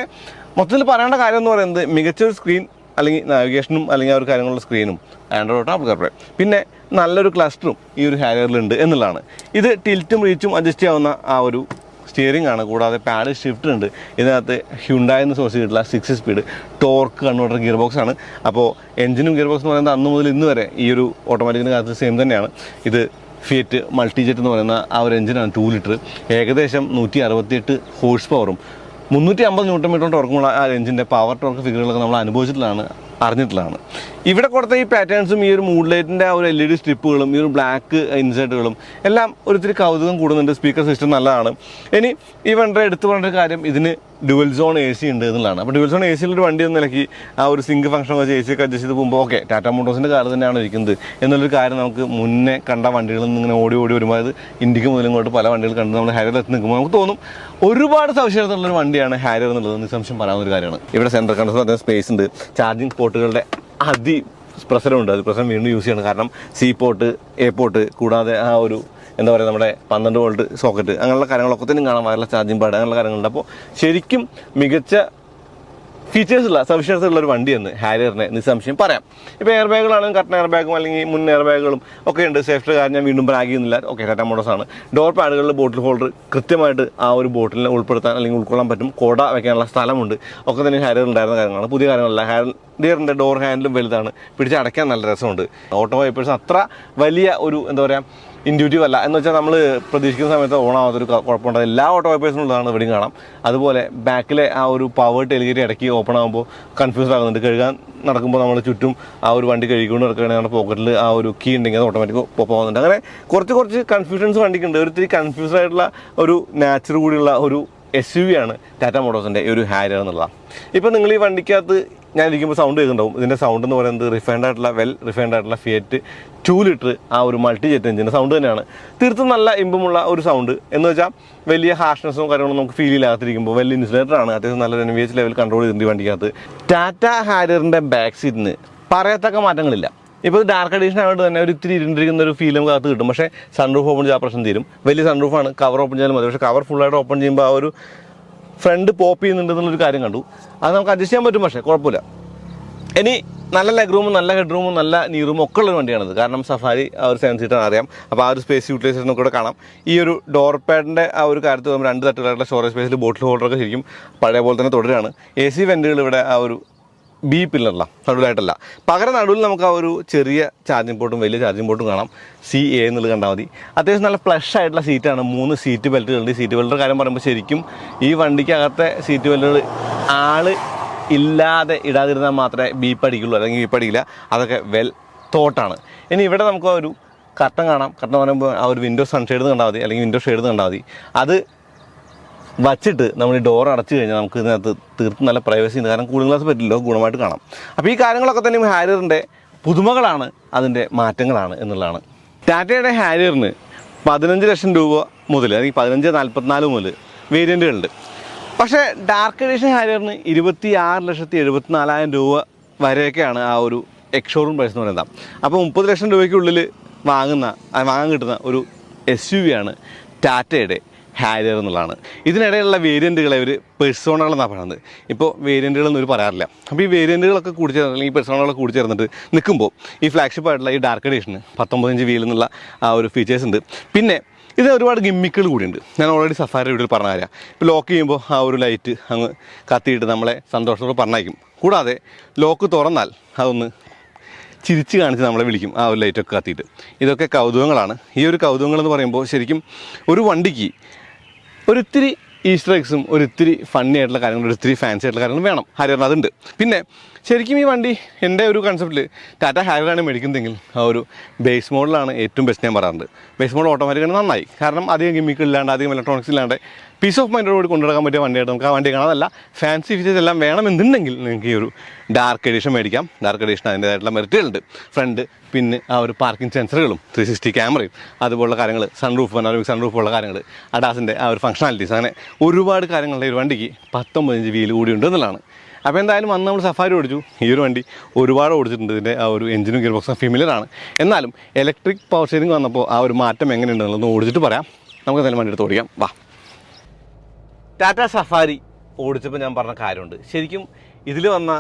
മൊത്തത്തിൽ പറയേണ്ട കാര്യം എന്ന് പറയുന്നത് മികച്ച ഒരു സ്ക്രീൻ അല്ലെങ്കിൽ നാവിഗേഷനും അല്ലെങ്കിൽ ആ ഒരു കാര്യങ്ങളുള്ള സ്ക്രീനും ആൻഡ്രോയിഡ് ആപ്പിൾ കാർപ്ലേ, പിന്നെ നല്ലൊരു ക്ലസ്റ്ററും ഈ ഒരു ഹാരിയറിലുണ്ട് എന്നുള്ളതാണ്. ഇത് ടിൽറ്റും റീച്ചും അഡ്ജസ്റ്റ് ചെയ്യാവുന്ന ആ ഒരു സ്റ്റിയറിംഗ് ആണ്. കൂടാതെ പാഡ് ഷിഫ്റ്റ് ഉണ്ട്. ഇതിനകത്ത് ഹ്യുണ്ടായിന്ന് സോഴ്സ് ചെയ്തിട്ടുള്ള 6 speed torque converter gear box ആണ്. അപ്പോൾ എഞ്ചിനും ഗിയർ ബോക്സ് എന്ന് പറയുന്നത് അന്ന് മുതൽ ഇന്ന് വരെ ഈ ഒരു ഓട്ടോമാറ്റിക്കിൻ്റെ കാര്യത്തിൽ സെയിം തന്നെയാണ്. ഇത് ഫിയറ്റ് മൾട്ടിജെറ്റ് എന്ന് പറയുന്ന ആ ഒരു എഞ്ചിനാണ്. 2 ലിറ്റർ, ഏകദേശം 168 ഹോഴ്സ് പവറും 350 ന്യൂട്ടൺ മീറ്റർ ടോർക്കുമുള്ള ആ എഞ്ചിൻ്റെ പവർ ടോർക്ക് ഫിഗറുകളൊക്കെ നമ്മൾ അറിഞ്ഞിട്ടുള്ളതാണ്. ഇവിടെ കൊടുത്ത ഈ പാറ്റേൺസും ഈ ഒരു മൂഡ് ലൈറ്റിൻ്റെ ആ ഒരു LED സ്ട്രിപ്പുകളും ഈ ഒരു ബ്ലാക്ക് ഇൻസേർട്ടുകളും എല്ലാം ഒരിത്തിരി കൗതുകം കൂടുന്നുണ്ട്. സ്പീക്കർ സിസ്റ്റം നല്ലതാണ്. ഇനി ഈ വണ്ടി എടുത്തു പറഞ്ഞ കാര്യം, ഇതിന് ഡുവൽ സോൺ AC ഉണ്ട് എന്നുള്ളതാണ്. അപ്പോൾ ഡുവൽ സോൺ ACയിലൊരു വണ്ടി എന്ന നിലയ്ക്ക് ആ ഒരു സിങ്ക് ഫംഗ്ഷൻ വെച്ച് AC ഒക്കെ അഡ്ജസ്റ്റ് ചെയ്ത് പോകുമ്പോൾ ഓക്കെ, ടാറ്റ മോട്ടോഴ്സിൻ്റെ കാർ തന്നെയാണ് ഇരിക്കുന്നത് എന്നുള്ളൊരു കാര്യം നമുക്ക് മുന്നേ കണ്ട വണ്ടികളിൽ നിന്ന് ഇങ്ങനെ ഓടി വരുമ്പോൾ, അത് ഇന്ത്യക്ക് മുതലും ഇങ്ങോട്ട് പല വണ്ടികൾ കണ്ട് നമ്മൾ ഹാരിയർ എത്തി നിൽക്കുമ്പോൾ നമുക്ക് തോന്നും ഒരുപാട് സവിശേഷതയുള്ളൊരു വണ്ടിയാണ് ഹാരിയർ എന്നുള്ളത് നിസ്സംശയം പറയാവുന്ന ഒരു കാര്യമാണ്. ഇവിടെ സെൻട്രൽ കൺസോൾ അതിന് സ്പേസ് ഉണ്ട്. ചാർജിങ് പോർട്ടുകളുടെ പ്രസരമുണ്ട്. അത് പ്രസരം വീണ്ടും യൂസ് ചെയ്യണം, കാരണം C പോർട്ട്, A പോർട്ട്, കൂടാതെ ആ ഒരു എന്താ പറയുക നമ്മുടെ 12 വോൾട്ട് സോക്കറ്റ്, അങ്ങനെയുള്ള കാര്യങ്ങളൊക്കെ തന്നെ കാണാം. വയർലെസ് ചാർജിങ് പാഡ്, അങ്ങനെയുള്ള കാര്യങ്ങളുണ്ട്. അപ്പോൾ ശരിക്കും മികച്ച ഫീച്ചേഴ്സുള്ള സവിശേഷതയുള്ളൊരു വണ്ടിയെന്ന് ഹാരിയറിനെ നിസ്സംശയം പറയാം. ഇപ്പോൾ എയർ ബാഗുകളാണെങ്കിൽ കട്ടൺ എയർ ബാഗും അല്ലെങ്കിൽ മുൻ എയർ ബാഗുകളും ഒക്കെ ഉണ്ട്. സേഫ്റ്റി കാര്യം ഞാൻ വീണ്ടും ബ്രാഗ് ചെയ്യുന്നില്ല. ഓക്കെ, ടാറ്റ മോട്ടോഴ്സാണ്. ഡോർ പാഡുകളിൽ ബോട്ടിൽ ഹോൾഡർ കൃത്യമായിട്ട് ആ ഒരു ബോട്ടിലിനെ ഉൾപ്പെടുത്താൻ അല്ലെങ്കിൽ ഉൾക്കൊള്ളാൻ പറ്റും. കോട വയ്ക്കാനുള്ള സ്ഥലമുണ്ട്. ഒക്കെ തന്നെ ഹാരിയർ ഉണ്ടായിരുന്ന കാര്യങ്ങളാണ്, പുതിയ കാര്യങ്ങളല്ല. ഡിയറിൻ്റെ ഡോർ ഹാൻഡിലും വലുതാണ്, പിടിച്ച് അടയ്ക്കാൻ നല്ല രസമുണ്ട്. ഓട്ടോ വൈപ്പേഴ്സ് അത്ര വലിയ ഒരു എന്താ പറയുക ഇൻഡ്യൂറ്റീവ് അല്ല എന്ന് വെച്ചാൽ നമ്മൾ പ്രതീക്ഷിക്കുന്ന സമയത്ത് ഓണാവാത്തൊരു കുഴപ്പമുണ്ട്. എല്ലാ ഓട്ടോ വൈപ്പേഴ്സിനുള്ളതാണ് ഇവിടെയും കാണാം. അതുപോലെ ബാക്കിലെ ആ ഒരു പവർ ടെലിഗേറ്റ് ഇടയ്ക്ക് ഓപ്പൺ ആകുമ്പോൾ കൺഫ്യൂസ് ആകുന്നുണ്ട്. കഴുകാൻ നടക്കുമ്പോൾ നമ്മൾ ചുറ്റും ആ ഒരു വണ്ടി കഴുകിക്കൊണ്ട് നടക്കുകയാണെങ്കിൽ നമ്മുടെ പോക്കറ്റിൽ ആ ഒരു കീ ഉണ്ടെങ്കിൽ അത് ഓട്ടോമാറ്റിക് പോകുന്നുണ്ട്. അങ്ങനെ കുറച്ച് കൺഫ്യൂഷൻസ് വണ്ടിക്കുണ്ട്. ഒത്തിരി കൺഫ്യൂസ്ഡ് ആയിട്ടുള്ള ഒരു നാച്ചർ കൂടിയുള്ള ഒരു SUV ആണ് ടാറ്റ മോട്ടോഴ്സിൻ്റെ ഈ ഒരു ഹാരിയർ എന്നുള്ളതാണ്. ഇപ്പോൾ നിങ്ങൾ ഈ വണ്ടിക്കകത്ത് ഞാൻ ഇരിക്കുമ്പോൾ സൗണ്ട് കേൾക്കുന്നുണ്ടാവും. ഇതിൻ്റെ സൗണ്ട് എന്ന് പറയുന്നത് റിഫൈൻഡ് ആയിട്ടുള്ള ഫിയറ്റ് 2 ലിറ്റർ ആ ഒരു മൾട്ടി ജെറ്റ് എഞ്ചിൻ്റെ സൗണ്ട് തന്നെയാണ്. തീർത്തും നല്ല ഇമ്പമുള്ള ഒരു സൗണ്ട് എന്ന് വെച്ചാൽ വലിയ ഹാർഷ്നെസ്സും കാര്യങ്ങളും നമുക്ക് ഫീൽ ഇല്ലാത്തിരിക്കുമ്പോൾ വലിയ ഇൻസുലേറ്ററാണ്. അത്യാവശ്യം നല്ല NVH ലെവൽ കൺട്രോൾ ചെയ്തിട്ടുണ്ട് വണ്ടിക്കകത്ത്. ടാറ്റ ഹാരിയറിൻ്റെ ബാക്ക് സീറ്റിന് പറയത്തക്ക മാറ്റങ്ങളില്ല. ഇപ്പോൾ ഡാർക്ക് എഡിഷൻ ആയതുകൊണ്ട് തന്നെ ഒരു ഇത്തിരി ഇരുണ്ടിരിക്കുന്ന ഒരു ഫീൽ നമുക്ക് അകത്ത് കിട്ടും. പക്ഷേ സൺറൂഫ് ഓപ്പൺ ചെയ്താൽ പ്രശ്നം തീരും. വലിയ സൺറൂഫാണ്, കവർ ഓപ്പൺ ചെയ്യാൻ മതി. പക്ഷേ കവർ ഫുള്ളായിട്ട് ഓപ്പൺ ചെയ്യുമ്പോൾ ആ ഒരു ഫ്രണ്ട് പോപ്പ് ചെയ്യുന്നുണ്ടെന്നുള്ളൊരു കാര്യം കണ്ടു. അത് നമുക്ക് അഡ്ജസ്റ്റ് ചെയ്യാൻ പറ്റും, പക്ഷേ കുഴപ്പമില്ല. ഇനി നല്ല ലെഗ് റൂമും നല്ല ഹെഡ് റൂമും നല്ല നീ റൂമും ഒക്കെ ഉള്ളൊരു വണ്ടിയാണത്. കാരണം സഫാരി ആ ഒരു 7 സീറ്റാണ് അറിയാം. അപ്പോൾ ആ ഒരു സ്പേസ് യൂട്ടിലൈസേഷൻ ഒക്കെ കാണാം. ഈ ഒരു ഡോർ പാഡിൻ്റെ ആ ഒരു കാര്യത്തിൽ നമ്മൾ 2 തട്ടുകളുടെ സ്റ്റോറേജ് സ്പേസിൽ ബോട്ടിൽ ഹോൾഡറൊക്കെ ശരിക്കും പഴയ പോലെ തന്നെ തുടരുകയാണ്. AC വെൻറ്റുകൾ ഇവിടെ ആ ഒരു B പില്ലറല്ല, നടുവിലായിട്ടല്ല. പകരം നടുവിൽ നമുക്ക് ആ ഒരു ചെറിയ ചാർജിങ് പോർട്ടും വലിയ ചാർജിങ് പോർട്ടും കാണാം. CA എന്നുള്ളത് കണ്ടാൽ മതി. അത്യാവശ്യം നല്ല ഫ്ലഷ് ആയിട്ടുള്ള സീറ്റാണ്. 3 സീറ്റ് ബെൽറ്റുകളുണ്ട്. സീറ്റ് ബെൽറ്റിൻ്റെ കാര്യം പറയുമ്പോൾ ശരിക്കും ഈ വണ്ടിക്കകത്തെ സീറ്റ് ബെൽറ്റുകൾ ആൾ ഇല്ലാതെ ഇടാതിരുന്നാൽ മാത്രമേ ബീപ്പ് അടിക്കുള്ളൂ, അല്ലെങ്കിൽ ബീപ്പ് അടിക്കില്ല. അതൊക്കെ വെൽ തോട്ടാണ്. ഇനി ഇവിടെ നമുക്ക് ഒരു കർട്ടൻ കാണാം. കർട്ടൻ പറയുമ്പോൾ ആ ഒരു വിൻഡോ സൺഷെയ്ഡ് കണ്ടാൽ മതി, അല്ലെങ്കിൽ വിൻഡോ ഷെയ്ഡ് കണ്ടാൽ മതി. അത് വച്ചിട്ട് നമ്മൾ ഈ ഡോർ അടച്ചു കഴിഞ്ഞാൽ നമുക്ക് ഇതിനകത്ത് തീർത്തും നല്ല പ്രൈവസി ഉണ്ട്. കാരണം കൂളിംഗ് ഗ്ലാസ് പറ്റില്ലല്ലോ, ഗുണമായിട്ട് കാണാം. അപ്പോൾ ഈ കാര്യങ്ങളൊക്കെ തന്നെ ഹാരിയറിൻ്റെ പുതുമകളാണ്, അതിൻ്റെ മാറ്റങ്ങളാണ് എന്നുള്ളതാണ്. ടാറ്റയുടെ ഹാരിയറിന് 15 ലക്ഷം രൂപ മുതൽ, അല്ലെങ്കിൽ 15-44 മുതൽ വേരിയൻറ്റുകളുണ്ട്. പക്ഷേ ഡാർക്ക് എഡിഷൻ ഹാരിയറിന് 26,74,000 രൂപ വരെയൊക്കെയാണ് ആ ഒരു എക്സ്ഷോറൂം പ്രൈസ് എന്ന് പറയുന്നത്. അപ്പോൾ 30 ലക്ഷം രൂപയ്ക്കുള്ളിൽ വാങ്ങാൻ കിട്ടുന്ന ഒരു SUV ആണ് ടാറ്റയുടെ ഹാരിയർ എന്നുള്ളതാണ്. ഇതിനിടയിലുള്ള വേരിയൻറ്റുകളെ ഒരു പെർസോണകളെന്നാണ് പറയുന്നത്. ഇപ്പോൾ വേരിയൻറ്റുകളൊന്നും ഒരു പറയാറില്ല. അപ്പോൾ ഈ വേരിയൻറ്റുകളൊക്കെ കൂടിച്ചേർന്ന്, അല്ലെങ്കിൽ ഈ പെർസോണകളൊക്കെ കൂടിച്ചേർന്നിട്ട് നിൽക്കുമ്പോൾ ഈ ഫ്ലാഗ്ഷിപ്പ് ആയിട്ടുള്ള ഈ ഡാർക്ക് എഡിഷന് 19 ഇഞ്ച് വീൽ എന്നുള്ള ആ ഒരു ഫീച്ചേഴ്സ് ഉണ്ട്. പിന്നെ ഇത് ഒരുപാട് ഗിമ്മിക്കുകൾ കൂടിയുണ്ട്. ഞാൻ ഓൾറെഡി സഫാരി വീഡിയോയിൽ പറഞ്ഞ കാര്യം. ഇപ്പോൾ ലോക്ക് ചെയ്യുമ്പോൾ ആ ഒരു ലൈറ്റ് അങ്ങ് കത്തിയിട്ട് നമ്മളെ സന്തോഷത്തോടെ പറഞ്ഞയക്കും. കൂടാതെ ലോക്ക് തുറന്നാൽ അതൊന്ന് ചിരിച്ച് കാണിച്ച് നമ്മളെ വിളിക്കും, ആ ഒരു ലൈറ്റൊക്കെ കത്തിയിട്ട്. ഇതൊക്കെ കൗതുകങ്ങളാണ്. ഈ ഒരു കൗതുകങ്ങളെന്ന് പറയുമ്പോൾ ശരിക്കും ഒരു വണ്ടിക്ക് ഒരിത്തിരി ഈസ്റ്റർ എഗ്സും ഒരിത്തിരി ഫണ്ണി ആയിട്ടുള്ള കാര്യങ്ങളും ഒരിത്തിരി ഫാൻസി ആയിട്ടുള്ള കാര്യങ്ങളും വേണം. ഹാരിയറിന് അതുണ്ട്. പിന്നെ ശരിക്കും ഈ വണ്ടി എൻ്റെ ഒരു കൺസെപ്റ്റിൽ ടാറ്റ ഹാരിയറാണ് മേടിക്കുന്നതെങ്കിൽ ആ ഒരു ബേസ് മോഡലാണ് ഏറ്റവും ബെസ്റ്റ്. ഞാൻ പറയാറുണ്ട് ബേസ് മോഡൽ ഓട്ടോമാറ്റിക്കാണ് നന്നായി. കാരണം അധികം ഗിമ്മിക്ക് ഇല്ലാണ്ട്, അധികം ഇലക്ട്രോണിക്സ് ഇല്ലാണ്ട് പീസ് ഓഫ് മൈൻഡോട് കൊണ്ടുനടക്കാൻ പറ്റിയ വണ്ടിയായിട്ട് നമുക്ക് ആ വണ്ടി കാണാം. അതല്ല ഫാൻസി ഫീച്ചേഴ്സ് എല്ലാം വേണമെന്നുണ്ടെങ്കിൽ നിങ്ങൾക്ക് ഈ ഒരു ഡാർക്ക് എഡിഷൻ മേടിക്കാം. ഡാർക്ക് എഡിഷൻ അതിൻ്റേതായിട്ടുള്ള മെറിറ്റുകളുണ്ട്. ഫ്രണ്ട് പിന്നെ ആ ഒരു പാർക്കിംഗ് സെൻസറുകളും 360 ക്യാമറയും അതുപോലുള്ള കാര്യങ്ങൾ, സൺറൂഫ്, പനോരമിക് സൺറൂഫ് ഉള്ള കാര്യങ്ങൾ, അഡാസിൻ്റെ ആ ഒരു ഫംഗ്ഷനാലിറ്റീസ്, അങ്ങനെ ഒരുപാട് കാര്യങ്ങളുടെ ഒരു വണ്ടിക്ക് 19 ഇഞ്ച് വീൽ കൂടി ഉണ്ട് എന്നുള്ളതാണ്. അപ്പോൾ എന്തായാലും അന്ന് നമ്മൾ സഫാരി ഓടിച്ചു. ഈ ഒരു വണ്ടി ഒരുപാട് ഓടിച്ചിട്ടുണ്ട്. ഇതിൻ്റെ ആ ഒരു എഞ്ചിനും ഗിയർ ബോക്സും ഫെമിലിയറാണ്. എന്നാലും ഇലക്ട്രിക് പവർ സ്റ്റിയറിംഗ് വന്നപ്പോൾ ആ ഒരു മാറ്റം എങ്ങനെയുണ്ടെന്നുള്ളതൊന്ന് ഓടിച്ചിട്ട് പറയാം. നമുക്ക് എന്തായാലും വണ്ടി എടുത്ത് ഓടിക്കാം, വാ. ടാറ്റ സഫാരി ഓടിച്ചപ്പോൾ ഞാൻ പറഞ്ഞ കാര്യമുണ്ട്. ശരിക്കും ഇതിൽ വന്ന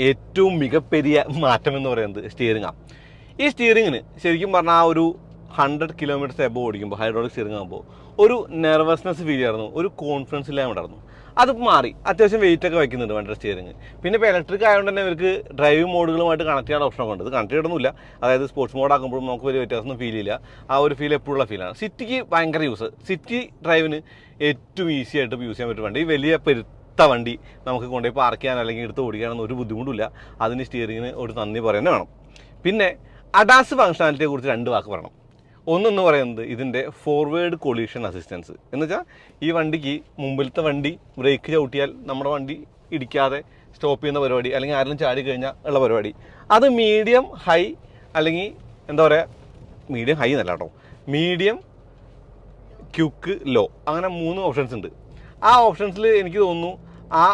ഏറ്റവും മികപ്പെരിയ മാറ്റം എന്ന് പറയുന്നത് സ്റ്റിയറിംഗാണ്. ഈ സ്റ്റിയറിങ്ങിന് ശരിക്കും പറഞ്ഞാൽ ആ ഒരു 100 കിലോമീറ്റേഴ്സ് എബോ ഓടിക്കുമ്പോൾ ഹൈഡ്രോളിക് സ്റ്റിയറിംഗ് ആകുമ്പോൾ ഒരു നെർവസ്നെസ് ഫീൽ ചെയ്യായിരുന്നു, ഒരു കോൺഫിഡൻസ് ഇല്ലാതെ ഉണ്ടായിരുന്നു. അത് മാറി. അത്യാവശ്യം വെയിറ്റ് ഒക്കെ വയ്ക്കുന്നുണ്ട് വണ്ടിയുടെ സ്റ്റിയറിംഗ്. പിന്നെ ഇപ്പോൾ ഇലക്ട്രിക് ആയതുകൊണ്ട് തന്നെ ഇവർക്ക് ഡ്രൈവിംഗ് മോഡുകളുമായിട്ട് കണക്ട് ചെയ്യാൻ ഓപ്ഷനൊക്കെ ഉണ്ട്. ഇത് കണക്ട് ചെയ്യണമെന്നില്ല. അതായത് സ്പോർട്സ് മോഡ് ആക്കുമ്പോഴും നമുക്ക് വലിയ വ്യത്യാസമൊന്നും ഫീൽ ചെയ്യില്ല. ആ ഒരു ഫീൽ എപ്പോഴുള്ള ഫീലാണ്. സിറ്റിക്ക് ഭയങ്കര യൂസ്. സിറ്റി ഡ്രൈവിന് ഏറ്റവും ഈസി ആയിട്ട് യൂസ് ചെയ്യാൻ പറ്റും വണ്ടി. ഈ വലിയ പെരുത്ത വണ്ടി നമുക്ക് കൊണ്ടുപോയി പാർക്ക് ചെയ്യാൻ അല്ലെങ്കിൽ എടുത്ത് ഓടിക്കാനൊന്നും ഒരു ബുദ്ധിമുട്ടില്ല. അതിന് സ്റ്റിയറിങ്ങിന് ഒരു നന്ദി പറയുന്നത് വേണം. പിന്നെ അഡാസ് ഫംഗ്ഷനാലിറ്റിയെ കുറിച്ച് 2 വാക്ക് പറയണം. ഒന്നെന്ന് പറയുന്നത് ഇതിൻ്റെ ഫോർവേഡ് കൊളീഷൻ അസിസ്റ്റൻസ്. എന്ന് വെച്ചാൽ ഈ വണ്ടിക്ക് മുമ്പിലത്തെ വണ്ടി ബ്രേക്ക് ചവിട്ടിയാൽ നമ്മുടെ വണ്ടി ഇടിക്കാതെ സ്റ്റോപ്പ് ചെയ്യുന്ന പരിപാടി, അല്ലെങ്കിൽ ആരെങ്കിലും ചാടി കഴിഞ്ഞാൽ ഉള്ള പരിപാടി, അത് മീഡിയം ഹൈ, അല്ലെങ്കിൽ എന്താ പറയുക, മീഡിയം ഹൈ എന്നല്ല കേട്ടോ, മീഡിയം ക്യുക്ക് ലോ, അങ്ങനെ 3 ഓപ്ഷൻസ് ഉണ്ട്. ആ ഓപ്ഷൻസിൽ എനിക്ക് തോന്നുന്നു ആ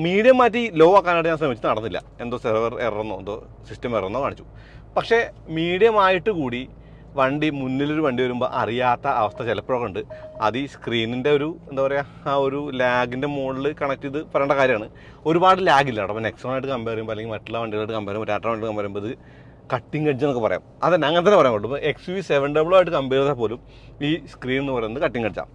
മീഡിയം മാറ്റി ലോ ആക്കാനായിട്ട് ഞാൻ ശ്രമിച്ച് നടന്നില്ല. എന്തോ സെർവർ എറർന്നോ എന്തോ സിസ്റ്റം എറർന്നോ കാണിച്ചു. പക്ഷേ മീഡിയം ആയിട്ട് കൂടി വണ്ടി മുന്നിലൊരു വണ്ടി വരുമ്പോൾ അറിയാത്ത അവസ്ഥ ചിലപ്പോഴൊക്കെ ഉണ്ട്. അത് ഈ സ്ക്രീനിൻ്റെ ഒരു എന്താ പറയുക, ആ ഒരു ലാഗിൻ്റെ മുകളിൽ കണക്ട് ചെയ്ത് പറയേണ്ട കാര്യമാണ്. ഒരുപാട് ലാഗില്ല കേട്ടോ. അപ്പോൾ നെക്സോണായിട്ട് കമ്പയർ ചെയ്യുമ്പോൾ, അല്ലെങ്കിൽ മറ്റുള്ള വണ്ടികളായിട്ട് കമ്പയർ ചെയ്യുമ്പോൾ, ടാറ്റ വണ്ടികൾ കമ്പയർ ചെയ്യുമ്പോൾ ഇത് കട്ടിങ് എഡ്ജ് എന്നൊക്കെ പറയാം. അതന്നെ അങ്ങനെ തന്നെ പറയാൻ പറ്റും. ഇപ്പോൾ XUV 700 ആയിട്ട് കമ്പയർ ചെയ്താൽ പോലും ഈ സ്ക്രീൻ എന്ന് പറയുന്നത് കട്ടിങ് എഡ്ജാണ്.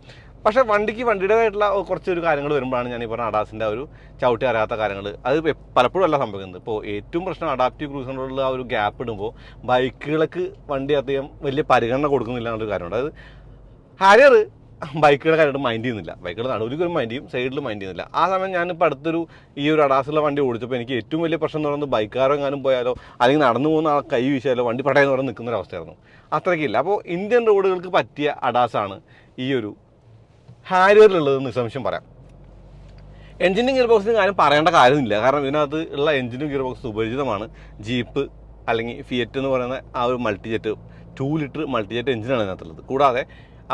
പക്ഷേ വണ്ടിയുടേതായിട്ടുള്ള കുറച്ചൊരു കാര്യങ്ങൾ വരുമ്പോഴാണ് ഞാൻ ഈ പറഞ്ഞ അഡാസിൻ്റെ ഒരു ചവിട്ടി അറിയാത്ത കാര്യങ്ങൾ അത് പലപ്പോഴും അല്ല സംഭവിക്കുന്നത്. ഇപ്പോൾ ഏറ്റവും പ്രശ്നം അഡാപ്റ്റീവ് ക്രൂസ് കൺട്രോളിൽ ആ ഒരു ഗ്യാപ്പ് ഇടുമ്പോൾ ബൈക്കുകൾക്ക് വണ്ടി അധികം വലിയ പരിഗണന കൊടുക്കുന്നില്ല എന്നൊരു കാര്യമുണ്ട്. അതായത് ഹാരിയർ ബൈക്കുകളുടെ കാര്യമായിട്ട് മൈൻഡ് ചെയ്യുന്നില്ല, ബൈക്കുകൾ നടുവിലും മൈൻഡ് ചെയ്യും, സൈഡിൽ മൈൻഡ് ചെയ്യുന്നില്ല. ആ സമയം ഞാനിപ്പോൾ അടുത്തൊരു ഈ ഒരു അഡാസുള്ള വണ്ടി ഓടിച്ചപ്പോൾ എനിക്ക് ഏറ്റവും വലിയ പ്രശ്നം എന്ന് പറയുന്നത് ബൈക്കാരോ എങ്ങാനും പോയാലോ അല്ലെങ്കിൽ നടന്നു പോകുന്ന ആൾ കൈ വീശാലോ വണ്ടി പടയെന്ന് പറഞ്ഞ് നിൽക്കുന്നൊരവസ്ഥയായിരുന്നു. അത്രയ്ക്കില്ല. അപ്പോൾ ഇന്ത്യൻ റോഡുകൾക്ക് പറ്റിയ അഡാസാണ് ഈ ഒരു ഹാരിയറിലുള്ളത് നിസ്സംശയം പറയാം. എഞ്ചിനും ഗിയർ ബോക്സിനും കാര്യം പറയേണ്ട കാര്യമില്ല, കാരണം ഇതിനകത്ത് ഉള്ള എഞ്ചിനും ഗിയർ ബോക്സ് സുപരിചിതമാണ്. ജീപ്പ് അല്ലെങ്കിൽ ഫിയറ്റ് എന്ന് പറയുന്ന ആ ഒരു മൾട്ടിജെറ്റ് 2 ലിറ്റർ മൾട്ടിജെറ്റ് എഞ്ചിനാണ് ഇതിനകത്തുള്ളത്. കൂടാതെ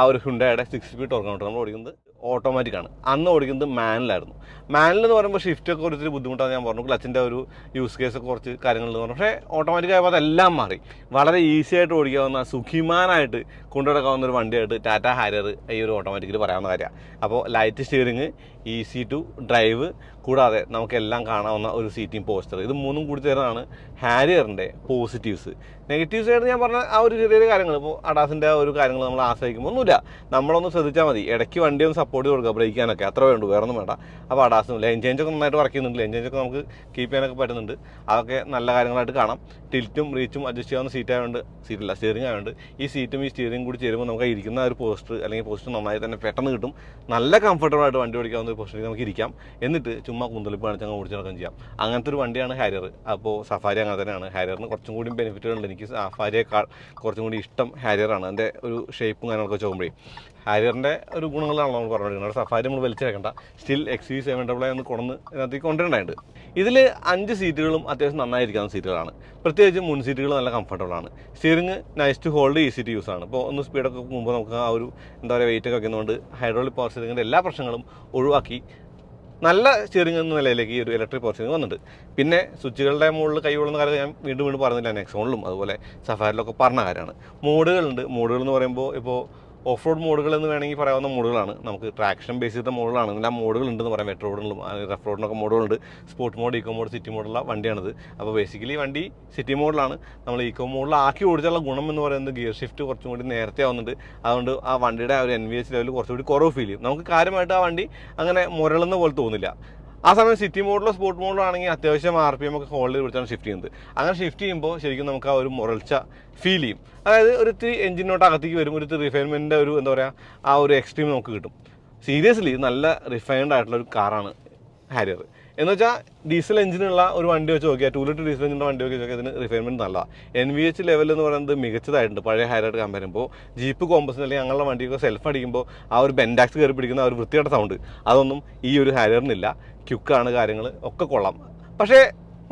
ആ ഒരു ഹുണ്ടായുടെ 6 സ്പീഡ് ടോർക്ക് കൺട്രോൾ നമ്മൾ ഓടിക്കുന്നത് ഓട്ടോമാറ്റിക്കാണ്. അന്ന് ഓടിക്കുന്നത് മാനുവലായിരുന്നു. മാനുവൽ എന്ന് പറയുമ്പോൾ ഷിഫ്റ്റൊക്കെ ഒരിത്തിരി ബുദ്ധിമുട്ടാണ് ഞാൻ പറഞ്ഞു, ക്ലച്ചിൻ്റെ ഒരു യൂസ് കേസൊക്കെ കുറച്ച് കാര്യങ്ങളെന്ന് പറഞ്ഞു. പക്ഷേ ഓട്ടോമാറ്റിക്കായപ്പോൾ അതെല്ലാം മാറി. വളരെ ഈസി ആയിട്ട് ഓടിക്കാവുന്ന സുഖിമാനായിട്ട് കൊണ്ടുനടക്കാവുന്ന ഒരു വണ്ടിയായിട്ട് ടാറ്റ ഹാരിയർ ഈ ഒരു ഓട്ടോമാറ്റിക്കിൽ പറയാവുന്ന കാര്യമാണ്. അപ്പോൾ light steering, easy to drive, കൂടാതെ നമുക്കെല്ലാം കാണാവുന്ന ഒരു സീറ്റിംഗ് പോസ്റ്റർ, ഇത് മൂന്നും കൂടി ചേർന്നാണ് ഹാരിയറിൻ്റെ പോസിറ്റീവ്സ്. നെഗറ്റീവ്സ് ആയിട്ട് ഞാൻ പറഞ്ഞ ആ ഒരു ചെറിയ കാര്യങ്ങൾ, ഇപ്പോൾ അഡാസിൻ്റെ ആ ഒരു കാര്യങ്ങൾ നമ്മൾ ആശ്രയിക്കുമ്പോൾ ഒന്നുമില്ല, നമ്മളൊന്ന് ശ്രദ്ധിച്ചാൽ മതി. ഇടയ്ക്ക് വണ്ടി ഒന്ന് സപ്പോർട്ട് ചെയ്ത് കൊടുക്കുക, ബ്രേക്ക് ചെയ്യാനൊക്കെ, അത്ര വേണ്ടു, വേറെ ഒന്നും വേണ്ട. അപ്പോൾ അഡാസും ലൈൻ ചേഞ്ചൊക്കെ നന്നായിട്ട് വർക്ക് ചെയ്യുന്നുണ്ട്, ലൈൻ ചേഞ്ചൊക്കെ നമുക്ക് കീപ്പ് ചെയ്യാനൊക്കെ പറ്റുന്നുണ്ട്. അതൊക്കെ നല്ല കാര്യങ്ങളായിട്ട് കാണാം. ടിൽറ്റും റീച്ചും അഡ്ജസ്റ്റ് ചെയ്യാവുന്ന സ്റ്റിയറിംഗ് ആയതുകൊണ്ട് ഈ സീറ്റും ഈ സ്റ്റിയറിംഗ് കൂടി ചേരുമ്പോൾ നമുക്ക് ഇരിക്കുന്ന ഒരു പോസ്റ്റർ അല്ലെങ്കിൽ പോസ്റ്റർ നന്നായി തന്നെ പെട്ടെന്ന് കിട്ടും. നല്ല കംഫർട്ടബിൾ ആയിട്ട് വണ്ടി ഓടിക്കാവുന്ന ഒരു പോസ്റ്ററിൽ നമുക്ക് ഇരിക്കാം. എന്നിട്ട് ചുമ്മാ കുന്തളിപ്പ് കാണിച്ച് അങ്ങ് ഓടിച്ച് നടക്കുകയും ചെയ്യാം. അങ്ങനത്തെ ഒരു വണ്ടിയാണ് ഹാരിയർ. അപ്പോൾ സഫാരി അങ്ങനെ തന്നെയാണ്. ഹാരിയറിന് കുറച്ചും കൂടി ബെനിഫിറ്റുകളുണ്ട്. എനിക്ക് സഫാരിയേക്കാൾ കുറച്ചും കൂടി ഇഷ്ടം ഹാരിയറാണ്. അതിൻ്റെ ഒരു ഷേപ്പും കാര്യങ്ങളൊക്കെ ചോകുമ്പോഴേ ഹാരിയറിൻ്റെ ഒരു ഗുണങ്ങളാണ് നമ്മൾ പറഞ്ഞിരിക്കുന്നത്. സഫാരി നമ്മൾ വലിച്ചേക്കണ്ട, സ്റ്റിൽ XUV700 എന്ന് ഇതിനകത്തേക്ക് കൊണ്ടുവരേണ്ടതുണ്ട്. ഇതിൽ 5 സീറ്റുകളും അത്യാവശ്യം നന്നായിരിക്കാവുന്ന സീറ്റുകളാണ്. പ്രത്യേകിച്ച് മുൻ സീറ്റുകൾ നല്ല കംഫർട്ടബിളാണ്. Steering nice to hold, easy to use ആണ്. ഇപ്പോൾ ഒന്ന് സ്പീഡൊക്കെ പോകുമ്പോൾ നമുക്ക് ആ ഒരു എന്താ പറയുക വെയിറ്റൊക്കെ വയ്ക്കുന്നതുകൊണ്ട് ഹൈഡ്രോളിക് പവർ സ്റ്റിയറിംഗിൻ്റെ എല്ലാ പ്രശ്നങ്ങളും ഒഴിവാക്കി നല്ല സ്റ്റിയറിംഗ് എന്ന നിലയിലേക്ക് ഈ ഒരു ഇലക്ട്രിക് പവർ സ്റ്റിയറിംഗ് വന്നിട്ടുണ്ട്. പിന്നെ സ്വിച്ചുകളുടെ മുകളിൽ കൈകൊള്ളുന്ന കാര്യം ഞാൻ വീണ്ടും പറഞ്ഞില്ല, നെക്സോണിലും അതുപോലെ സഫാരിലൊക്കെ പറഞ്ഞ കാര്യമാണ്. മോഡുകളുണ്ട്. മോഡുകൾ എന്ന് പറയുമ്പോൾ ഇപ്പോൾ ഓഫ് റോഡ് മോഡുകൾ എന്ന് വേണമെങ്കിൽ പറയാവുന്ന മോഡുകളാണ്. നമുക്ക് ട്രാക്ഷൻ ബേസ് ചെയ്ത മോഡുകളാണ്. എല്ലാം മോഡുകളുണ്ടെന്ന് പറയാം. മെട്രോ റോഡിലും റഫ് റോഡിനൊക്കെ മോഡുകളുണ്ട്. Sport mode, eco mode, city മോഡുള്ള വണ്ടിയാണിത്. അപ്പോൾ ബേസിക്കലി വണ്ടി സിറ്റി മോഡിലാണ്. നമ്മൾ ഈക്കോ മോഡിലാക്കി ഓടിച്ചുള്ള ഗുണം എന്ന് പറയുന്നത് ഗിയർ ഷിഫ്റ്റ് കുറച്ചും കൂടി നേരത്തെ ആവുന്നുണ്ട്. അതുകൊണ്ട് ആ വണ്ടിയുടെ ആ ഒരു NVH ലെവൽ കുറച്ചുകൂടി കുറവ് ഫീൽ ചെയ്യും. നമുക്ക് കാര്യമായിട്ട് ആ വണ്ടി അങ്ങനെ മുരളുന്ന പോലെ തോന്നില്ല. ആ സമയം സിറ്റി മോഡിലോ സ്പോർട്ട് മോഡിലോ ആണെങ്കിൽ അത്യാവശ്യം RPM ഒക്കെ ഹോൾഡ് ചെയ്ത് പിടിച്ചാണ് ഷിഫ്റ്റ് ചെയ്യുന്നത്. അങ്ങനെ ഷിഫ്റ്റ് ചെയ്യുമ്പോൾ ശരിക്കും നമുക്ക് ആ ഒരു മുരൾച്ച ഫീൽ ചെയ്യും. അതായത് ഒരു ഇത്തിരി എഞ്ചിനോട്ട് അകത്തേക്ക് വരും, ഒരു റിഫൈൻമെൻറ്റിൻ്റെ ഒരു എന്താ പറയുക ആ ഒരു എക്സ്ട്രീം നമുക്ക് കിട്ടും. സീരിയസ്ലി നല്ല റിഫൈൻഡ് ആയിട്ടുള്ള ഒരു കാറാണ് ഹാരിയർ. എന്ന് വെച്ചാൽ ഡീസൽ എഞ്ചിനുള്ള ഒരു വണ്ടി വെച്ച് നോക്കിയാൽ 2 ലിറ്റർ ഡീസൽ എഞ്ചിൻ്റെ വണ്ടി വെച്ച് നോക്കിയാൽ ഇതിന് റിഫൈൻമെൻറ്റ് നല്ലതാണ്. NVH ലെവൽ എന്ന് പറയുന്നത് മികച്ചതായിട്ടുണ്ട് പഴയ ഹാരിയർ കമ്പയർ ചെയ്യുമ്പോൾ. ജീപ്പ് കോമ്പസിന് അല്ലെങ്കിൽ ഞങ്ങളുടെ വണ്ടിയൊക്കെ സെൽഫ് അടിക്കുമ്പോൾ ആ ഒരു ബെൻഡാക്സ് കയറി പിടിക്കുന്ന ആ ഒരു വൃത്തിയുടെ സൗണ്ട് അതൊന്നും ഈ ഒരു ഹാരിയറിനില്ല. ക്യുക്കാണ്, കാര്യങ്ങൾ ഒക്കെ കൊള്ളാം. പക്ഷേ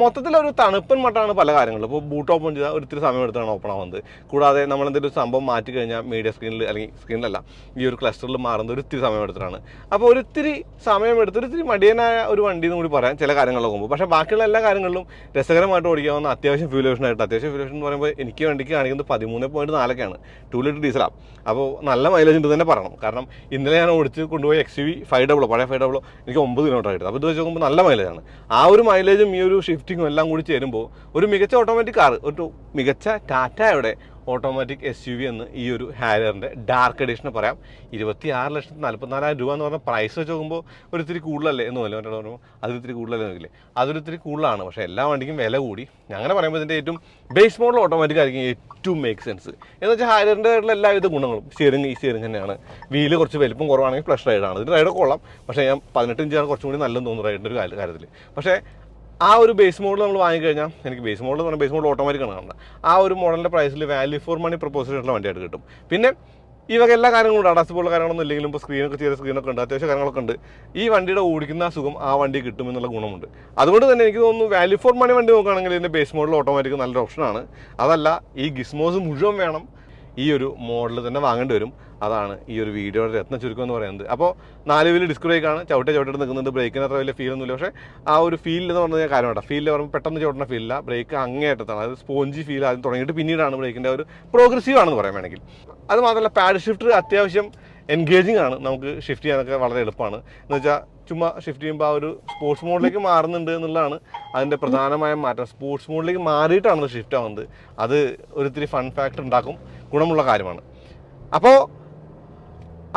മൊത്തത്തിലൊരു തണുപ്പൻ മട്ടാണ് പല കാര്യങ്ങളും. ഇപ്പോൾ ബൂട്ട് ഓപ്പൺ ചെയ്താൽ ഒരിത്തിരി സമയം എടുത്താണ് ഓപ്പൺ ആവുന്നത്. കൂടാതെ നമ്മളെന്തെങ്കിലും സംഭവം മാറ്റി കഴിഞ്ഞാൽ മീഡിയ സ്ക്രീനിൽ അല്ലെങ്കിൽ സ്ക്രീനിലല്ല ഈ ഒരു ക്ലസ്റ്ററിൽ മാറുന്നത് ഒരിത്തിരി സമയം എടുത്തിട്ടാണ്. അപ്പോൾ ഒരിത്തിരി സമയമെടുത്ത് ഒരിത്തിരി മടിയനായ ഒരു വണ്ടി എന്ന് കൂടി പറയാം ചില കാര്യങ്ങളിലൊക്കെ പോകുമ്പോൾ. പക്ഷേ ബാക്കിയുള്ള എല്ലാ കാര്യങ്ങളിലും രസകരമായിട്ട് ഓടിക്കാവുന്ന അത്യാവശ്യം ഫ്യൂലേഷനായിട്ട്, അത്യാവശ്യം ഫ്യൂലേഷൻ എന്ന് പറയുമ്പോൾ എനിക്ക് വണ്ടിക്ക് കാണിക്കുന്നത് 13.4 2 ലിറ്റർ ഡീസലാണ്. അപ്പോൾ നല്ല മൈലേജ് ഉണ്ട് തന്നെ പറയണം. കാരണം ഇന്നലെ ഞാൻ ഓടിച്ച് കൊണ്ടുപോയി XUV500 പഴയ 500 എനിക്ക് 9 കിലോമീറ്റർ ആയിട്ട്. അപ്പോൾ ഇത് വെച്ച് നോക്കുമ്പോൾ നല്ല മൈലേജാണ്. ആ ഒരു മൈലേജും ഈ ഒരു ഷിഫ്റ്റിങ്ങും എല്ലാം കൂടി ചേരുമ്പോൾ ഒരു മികച്ച ഓട്ടോമാറ്റിക് കാർ, ഒരു മികച്ച ടാറ്റയുടെ ഓട്ടോമാറ്റിക് SUV എന്ന് ഈ ഒരു ഹാരിയറിൻ്റെ ഡാർക്ക് എഡിഷന് പറയാം. 26,44,000 രൂപ എന്ന് പറഞ്ഞാൽ പ്രൈസ് വെച്ച് നോക്കുമ്പോൾ ഒരിത്തിരി കൂടുതലല്ലേ എന്ന് പറയുമ്പോൾ അതൊരിത്തിരി കൂടുതലല്ലേ നോക്കില്ലേ, അതൊരിത്തിരി കൂടുതലാണ്. പക്ഷേ എല്ലാ വണ്ടിക്കും വില കൂടി. അങ്ങനെ പറയുമ്പോൾ ഇതിൻ്റെ ഏറ്റവും ബേസ് മോഡൽ ഓട്ടോമാറ്റിക് ആയിരിക്കും ഏറ്റവും മേക്ക് സെൻസ്. എന്ന് വെച്ചാൽ ഹാരിയറിൻ്റെ എല്ലാവിധ ഗുണങ്ങളും ഈ സ്റ്റിയറിംഗ് തന്നെയാണ്. വീല് കുറച്ച് വലിപ്പം കുറവാണെങ്കിൽ ഫ്ലഷ് റൈഡാണ്. ഇതിൻ്റെ റൈഡ് കൊള്ളാം. പക്ഷേ ഞാൻ 18 ഇഞ്ചാണ് കുറച്ചും കൂടി നല്ലതെന്ന് തോന്നുന്നു റൈഡിൻ്റെ ഒരു കാര്യത്തിൽ. പക്ഷേ ആ ഒരു ബേസ് മോഡൽ നമ്മൾ വാങ്ങിക്കഴിഞ്ഞാൽ എനിക്ക് ബേസ് മോഡൽ എന്ന് പറഞ്ഞാൽ ബേസ് മോഡൽ ഓട്ടോമാറ്റിക്കാണ് കാണുന്നത്. ആ ഒരു മോഡലിൻ്റെ പ്രൈസിൽ വാല്യൂ ഫോർ മണി പ്രപ്പോസൽ ആയിട്ടുള്ള വണ്ടിയായിട്ട് കിട്ടും. പിന്നെ ഈ വക എല്ലാ കാര്യങ്ങളും ഉണ്ട്. അഡാസ് പോലുള്ള കാര്യങ്ങളൊന്നും ഇല്ലെങ്കിലും ഇപ്പോൾ സ്ക്രീനൊക്കെ ചെയ്ത സ്ക്രീനൊക്കെ ഉണ്ട്, അത്യാവശ്യം കാര്യങ്ങളൊക്കെ ഉണ്ട്. ഈ വണ്ടിയുടെ ഓടിക്കുന്ന സുഖം ആ വണ്ടി കിട്ടുമെന്നുള്ള ഗുണമുണ്ട്. അതുകൊണ്ട് തന്നെ എനിക്ക് തോന്നുന്നു വാല്യൂ ഫോർ മണി വണ്ടി നോക്കുകയാണെങ്കിൽ ഇതിൻ്റെ ബേസ് മോഡൽ ഓട്ടോമാറ്റിക് നല്ലൊരു ഓപ്ഷനാണ്. അതല്ല ഈ ഗിസ്മോസ് മുഴുവൻ വേണം, ഈ ഒരു മോഡൽ തന്നെ വാങ്ങേണ്ടി വരും. അതാണ് ഈ ഒരു വീഡിയോയുടെ രത്ന ചുരുക്കം എന്ന് പറയുന്നത്. അപ്പോൾ 4 വീല് ഡിസ്ക് ബ്രേക്കാണ്, ചവിട്ടിട്ട് നിൽക്കുന്നുണ്ട്. ബ്രേക്കിന് അത്ര വലിയ ഫീലൊന്നുമില്ല. പക്ഷേ ആ ഒരു ഫീൽ എന്ന് പറഞ്ഞാൽ കാര്യമായിട്ട് ഫീൽ പറയുമ്പോൾ പെട്ടെന്ന് ചവിട്ടുന്ന ഫീലില്ല. ബ്രേക്ക് അങ്ങേയറ്റത്താണ്, അത് സ്പോഞ്ചി ഫീൽ ആദ്യം തുടങ്ങിയിട്ട് പിന്നീടാണ് ബ്രേക്കിൻ്റെ ഒരു പ്രോഗ്രസീവ് ആണെന്ന് പറയാൻ വേണമെങ്കിൽ. അത് മാത്രമല്ല പാഡ് ഷിഫ്റ്റർ അത്യാവശ്യം എൻഗേജിങ് ആണ്, നമുക്ക് ഷിഫ്റ്റ് ചെയ്യാനൊക്കെ വളരെ എളുപ്പമാണ്. എന്ന് വെച്ചാൽ ചുമ്മാ ഷിഫ്റ്റ് ചെയ്യുമ്പോൾ ആ ഒരു സ്പോർട്സ് മോഡിലേക്ക് മാറുന്നുണ്ട് എന്നുള്ളതാണ് അതിൻ്റെ പ്രധാനമായ മാറ്റം. സ്പോർട്സ് മോഡിലേക്ക് മാറിയിട്ടാണ് ഷിഫ്റ്റ് ആവുന്നത്. അത് ഒരിത്തിരി ഫൺ ഫാക്ടർ ഉണ്ടാക്കും, ഗുണമുള്ള കാര്യമാണ്. അപ്പോൾ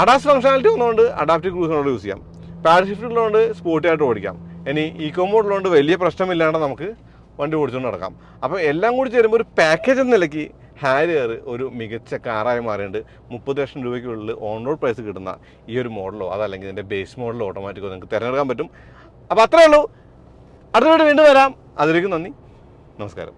അഡാസ് ഫംഗ്ഷനാലിറ്റി വന്നുകൊണ്ട് അഡാപ്റ്റീവ് ക്രൂസ് കൺട്രോൾ യൂസ് ചെയ്യാം. പാഡ് ഷിഫ്റ്റ് ഉള്ളതുകൊണ്ട് സ്പോർട്ടിയായിട്ട് ഓടിക്കാം. ഇനി ഈക്കോ മോഡ് ഉള്ളതുകൊണ്ട് വലിയ പ്രശ്നമില്ലാണ്ട് നമുക്ക് വണ്ടി ഓടിച്ചുകൊണ്ട് നടക്കാം. അപ്പോൾ എല്ലാം കൂടി ചേരുമ്പോൾ ഒരു പാക്കേജ് എന്ന നിലയ്ക്ക് ഹാരിയർ ഒരു മികച്ച കാറായി മാറിയിട്ടുണ്ട്. 30 ലക്ഷം രൂപയ്ക്കുള്ളിൽ ഓൺ റോഡ് പ്രൈസ് കിട്ടുന്ന ഈ ഒരു മോഡലോ അതല്ലെങ്കിൽ ഇതിൻ്റെ ബേസ് മോഡലോ ഓട്ടോമാറ്റിക്കോ നിങ്ങൾക്ക് തിരഞ്ഞെടുക്കാൻ പറ്റും. അപ്പോൾ അത്രയേ ഉള്ളൂ. അടുത്ത വീണ്ടും വരാം. അതിലേക്ക് നന്ദി, നമസ്കാരം.